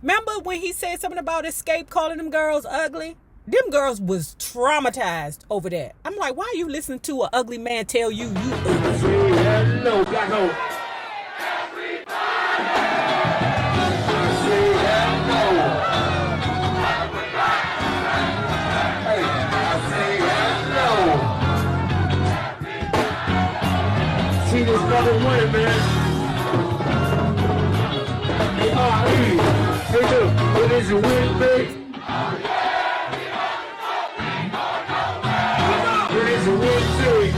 Remember when he said something about Escape calling them girls ugly? Them girls was traumatized over that. I'm like, why are you listening to an ugly man tell you ugly? Hello, black hole. See this brother win, man. Hey, look, what is your win, babe? What is your win, babe?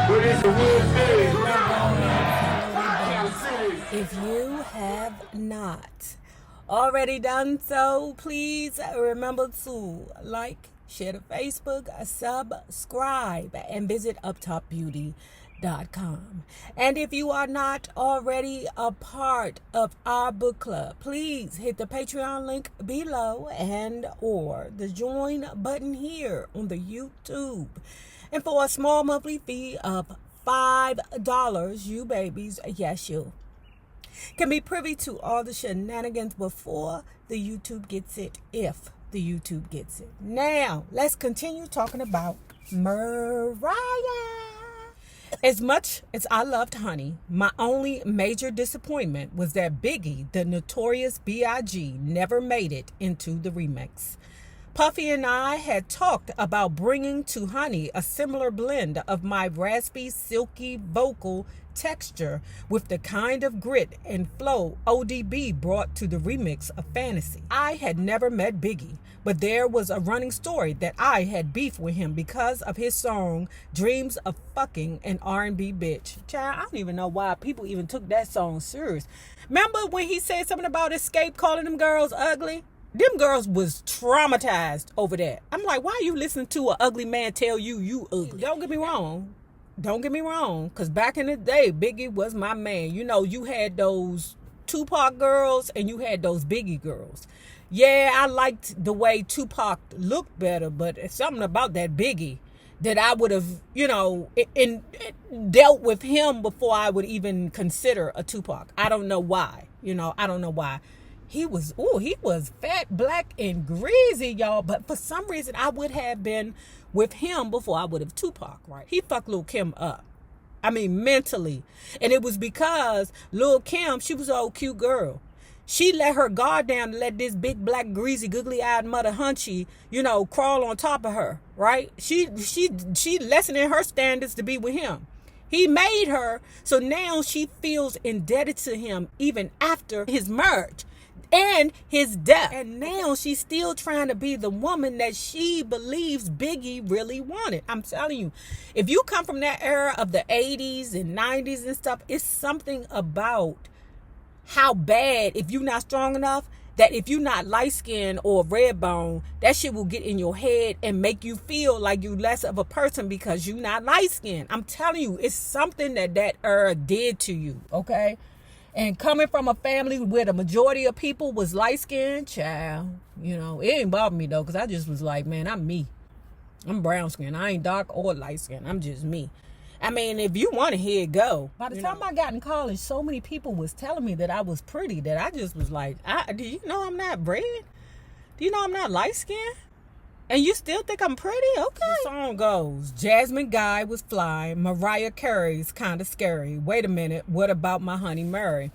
What is your win, babe? If you have not already done so, please remember to like, share to Facebook, subscribe, and visit uptopbeauty.com. And if you are not already a part of our book club, please hit the Patreon link below and or the join button here on the YouTube. And for a small monthly fee of $5, you babies, yes you, can be privy to all the shenanigans before the YouTube gets it, if the YouTube gets it. Now, let's continue talking about Mariah. As much as I loved Honey, my only major disappointment was that Biggie, the notorious B.I.G., never made it into the remix. Puffy and I had talked about bringing to Honey a similar blend of my raspy, silky vocal texture with the kind of grit and flow ODB brought to the remix of Fantasy. I had never met Biggie, but there was a running story that I had beef with him because of his song Dreams of Fucking an R&B Bitch. Child, I don't even know why people even took that song serious. Remember when he said something about Escape calling them girls ugly? Them girls was traumatized over that. I'm like, why are you listening to an ugly man tell you ugly? Don't get me wrong, because back in the day, Biggie was my man. You know, you had those Tupac girls and you had those Biggie girls. Yeah, I liked the way Tupac looked better, but it's something about that Biggie that I would have, you know, dealt with him before I would even consider a Tupac. I don't know why. I don't know why. He was fat, black, and greasy, y'all. But for some reason, I would have been with him before I would have Tupac, right? He fucked Lil' Kim up. I mean, mentally. And it was because Lil' Kim, she was an old cute girl. She let her guard down to let this big, black, greasy, googly-eyed mother hunchy, crawl on top of her, right? She lessening her standards to be with him. He made her, so now she feels indebted to him even after his marriage and his death. And now she's still trying to be the woman that she believes Biggie really wanted. I'm telling you, if you come from that era of the 80s and 90s and stuff, it's something about how bad, if you're not strong enough, that if you're not light-skinned or red bone, that shit will get in your head and make you feel like you less of a person because you're not light-skinned. I'm telling you, it's something that era did to you, okay? And coming from a family where the majority of people was light-skinned, child, it ain't bother me, though, because I just was like, man, I'm me. I'm brown-skinned. I ain't dark or light-skinned. I'm just me. I mean, if you want to hear it go. By the time I got in college, so many people was telling me that I was pretty that I just was like, do you know I'm not red? Do you know I'm not light-skinned? And you still think I'm pretty? Okay. The song goes, Jasmine Guy was fly. Mariah Carey's kind of scary. Wait a minute. What about my honey Mary?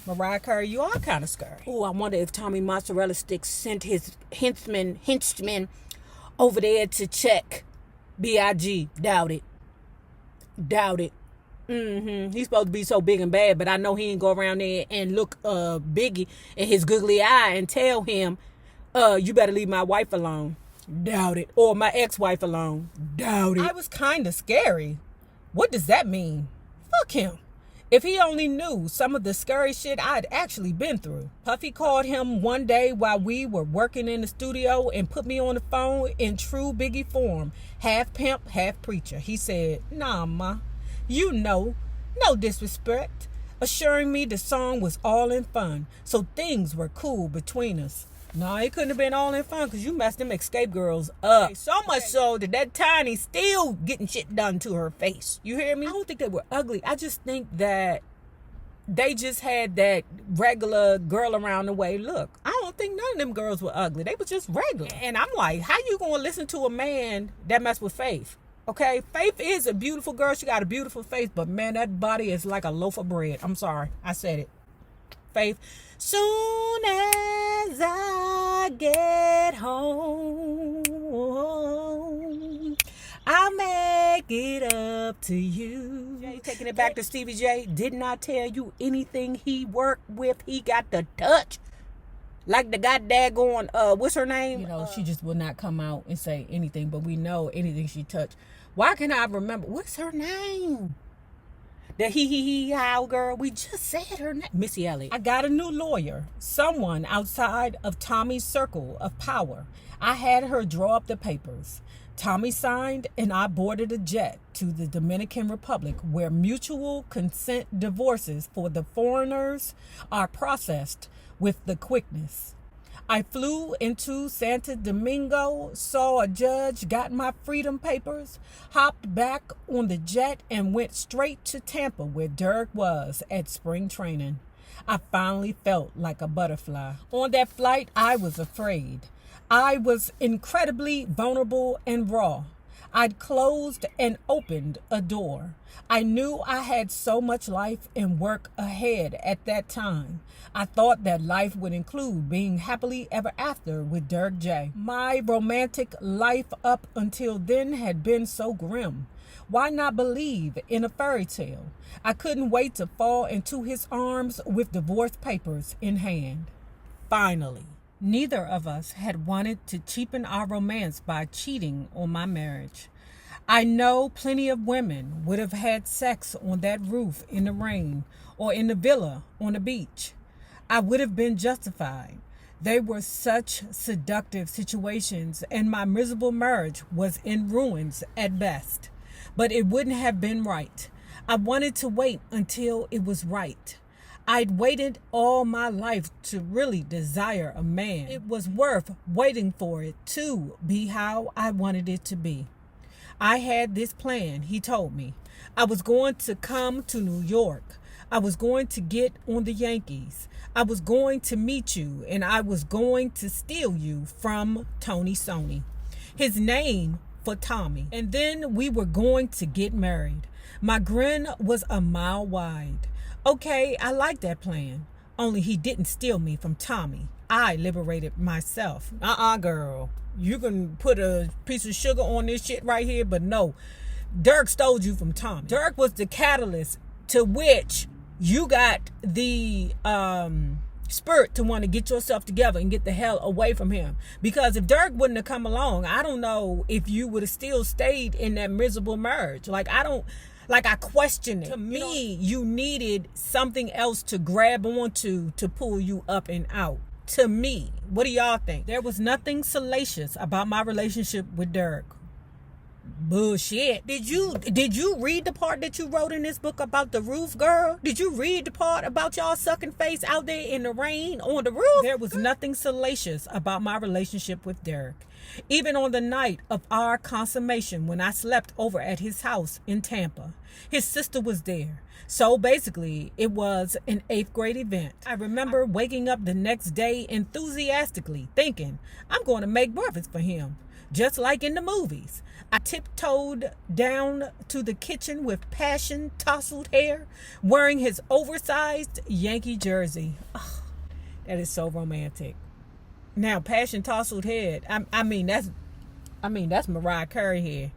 Mariah Carey, you are kind of scary. Oh, I wonder if Tommy Mozzarella Sticks sent his henchmen over there to check B.I.G. Doubt it. He's supposed to be so big and bad, but I know he ain't go around there and look Biggie in his googly eye and tell him, you better leave my wife alone. Doubt it. Or my ex-wife alone. Doubt it. I was kind of scary. What does that mean? Fuck him. If he only knew some of the scary shit I'd actually been through. Puffy called him one day while we were working in the studio and put me on the phone in true Biggie form. Half pimp, half preacher. He said, nah, ma, no disrespect. Assuring me the song was all in fun. So things were cool between us. No, it couldn't have been all in fun because you messed them Escape girls up. So much so that Tiny still getting shit done to her face. You hear me? I don't think they were ugly. I just think that they just had that regular girl around the way look. I don't think none of them girls were ugly. They were just regular. And I'm like, how you gonna listen to a man that mess with Faith? Okay, Faith is a beautiful girl. She got a beautiful face, but man, that body is like a loaf of bread. I'm sorry, I said it. Faith. Soon as I get home, I'll make it up to you. Jay, taking it back to Stevie J. Didn't I tell you anything he worked with, he got the touch? Like the goddamn what's her name? You know, she just will not come out and say anything, but we know anything she touched. Why can I remember? What's her name? The how girl. We just said her name. Missy Elliott. I got a new lawyer. Someone outside of Tommy's circle of power. I had her draw up the papers. Tommy signed and I boarded a jet to the Dominican Republic where mutual consent divorces for the foreigners are processed with the quickness. I flew into Santo Domingo, saw a judge, got my freedom papers, hopped back on the jet and went straight to Tampa where Dirk was at spring training. I finally felt like a butterfly. On that flight, I was afraid. I was incredibly vulnerable and raw. I'd closed and opened a door. I knew I had so much life and work ahead at that time. I thought that life would include being happily ever after with Dirk J. My romantic life up until then had been so grim. Why not believe in a fairy tale? I couldn't wait to fall into his arms with divorce papers in hand. Finally. Neither of us had wanted to cheapen our romance by cheating on my marriage. I know plenty of women would have had sex on that roof in the rain or in the villa on the beach. I would have been justified. They were such seductive situations and my miserable marriage was in ruins at best. But it wouldn't have been right. I wanted to wait until it was right. I'd waited all my life to really desire a man. It was worth waiting for it to be how I wanted it to be. I had this plan, he told me. I was going to come to New York. I was going to get on the Yankees. I was going to meet you, and I was going to steal you from Tony Sony, his name for Tommy. And then we were going to get married. My grin was a mile wide. Okay, I like that plan. Only he didn't steal me from Tommy. I liberated myself. Girl. You can put a piece of sugar on this shit right here, but no. Dirk stole you from Tommy. Dirk was the catalyst to which you got the spirit to want to get yourself together and get the hell away from him. Because if Dirk wouldn't have come along, I don't know if you would have still stayed in that miserable marriage. I question it. To me, you needed something else to grab onto to pull you up and out. To me, what do y'all think? There was nothing salacious about my relationship with Dirk. Bullshit. Did you read the part that you wrote in this book about the roof, girl? Did you read the part about y'all sucking face out there in the rain on the roof? There was nothing salacious about my relationship with Dirk. Even on the night of our consummation when I slept over at his house in Tampa, his sister was there. So basically, it was an 8th grade event. I remember waking up the next day enthusiastically thinking, I'm going to make breakfast for him, just like in the movies. I tiptoed down to the kitchen with passion tousled hair, wearing his oversized Yankee jersey. Oh, that is so romantic. Now, passion tousled hair. I mean that's Mariah Carey hair,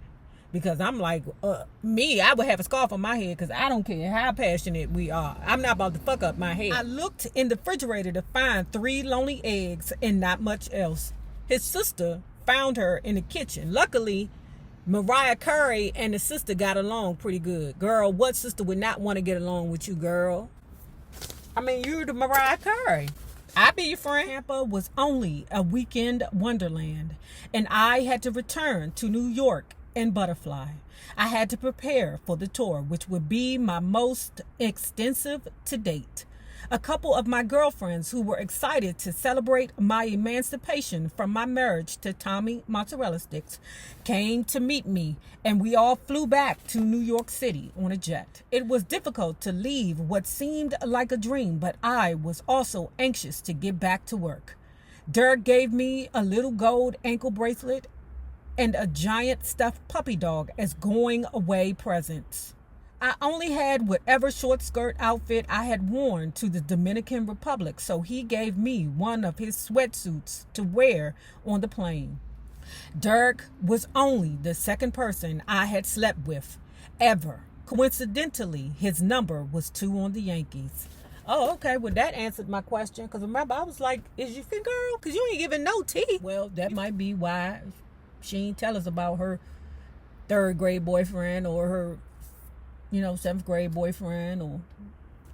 because I'm like I would have a scarf on my head because I don't care how passionate we are. I'm not about to fuck up my head. I looked in the refrigerator to find 3 lonely eggs and not much else. His sister found her in the kitchen. Luckily, Mariah Carey and the sister got along pretty good. Girl, what sister would not want to get along with you, girl? I mean, you're the Mariah Carey. I'll be your friend. Tampa was only a weekend wonderland, and I had to return to New York and Butterfly. I had to prepare for the tour, which would be my most extensive to date. A couple of my girlfriends who were excited to celebrate my emancipation from my marriage to Tommy Mozzarella Sticks came to meet me, and we all flew back to New York City on a jet. It was difficult to leave what seemed like a dream, but I was also anxious to get back to work. Dirk gave me a little gold ankle bracelet and a giant stuffed puppy dog as going away presents. I only had whatever short skirt outfit I had worn to the Dominican Republic, so he gave me one of his sweatsuits to wear on the plane. Dirk was only the second person I had slept with ever. Coincidentally, his number was 2 on the Yankees. Oh, okay. Well, that answered my question. Because remember, I was like, is you fit, girl? Because you ain't giving no tea. Well, that might be why she ain't tell us about her 3rd grade boyfriend or her, 7th grade boyfriend or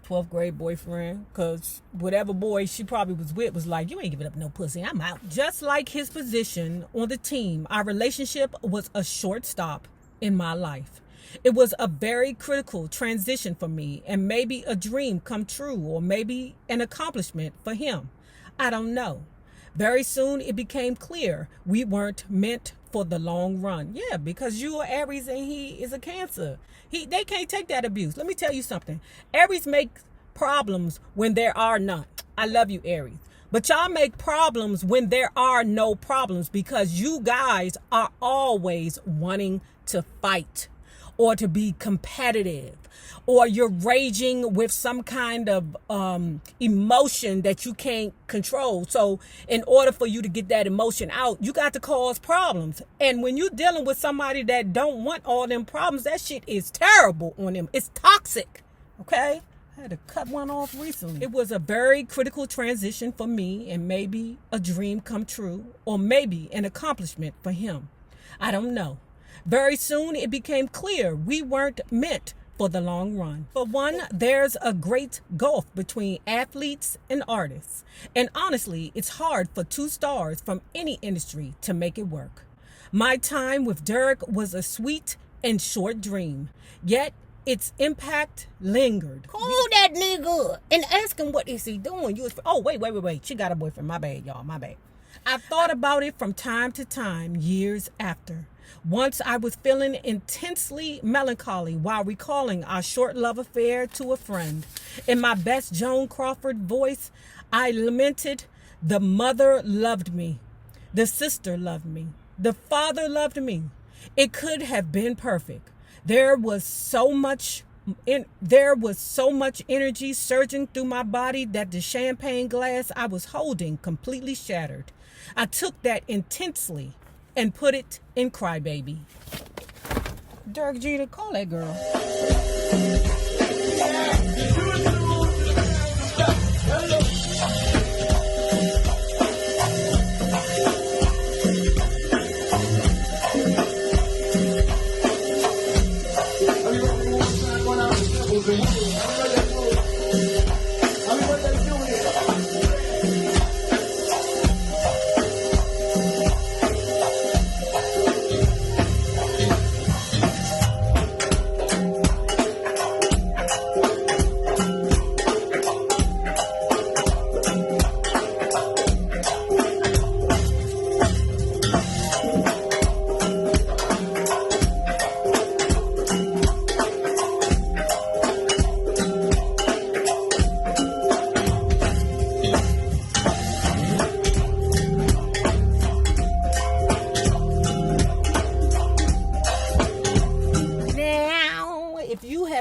12th grade boyfriend. Because whatever boy she probably was with was like, you ain't giving up no pussy. I'm out. Just like his position on the team, our relationship was a short stop in my life. It was a very critical transition for me, and maybe a dream come true, or maybe an accomplishment for him. I don't know. Very soon it became clear we weren't meant for the long run. Yeah, because you are Aries and he is a Cancer. They can't take that abuse. Let me tell you something. Aries make problems when there are none. I love you, Aries. But y'all make problems when there are no problems, because you guys are always wanting to fight, or to be competitive, or you're raging with some kind of emotion that you can't control. So in order for you to get that emotion out, you got to cause problems. And when you're dealing with somebody that don't want all them problems, that shit is terrible on them. It's toxic, okay? I had to cut one off recently. It was a very critical transition for me, and maybe a dream come true, or maybe an accomplishment for him. I don't know. Very soon it became clear we weren't meant for the long run. For one, there's a great gulf between athletes and artists. And honestly, it's hard for 2 stars from any industry to make it work. My time with Dirk was a sweet and short dream, yet its impact lingered. Call that nigga and ask him what is he doing. Wait. She got a boyfriend. My bad, y'all. My bad. I thought about it from time to time, years after. Once I was feeling intensely melancholy while recalling our short love affair to a friend. In my best Joan Crawford voice, I lamented, the mother loved me. The sister loved me. The father loved me. It could have been perfect. There was so much energy surging through my body that the champagne glass I was holding completely shattered. I took that intensely and put it in Crybaby. Dirk Jeter, call that girl.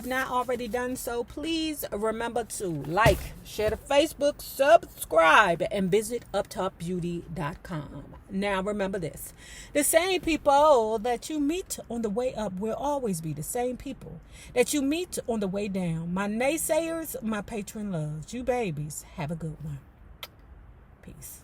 Not already done so, please remember to like, share the Facebook, subscribe, and visit uptopbeauty.com. Now remember this: the same people that you meet on the way up will always be the same people that you meet on the way down. My naysayers, my patron loves. You babies, have a good one. Peace.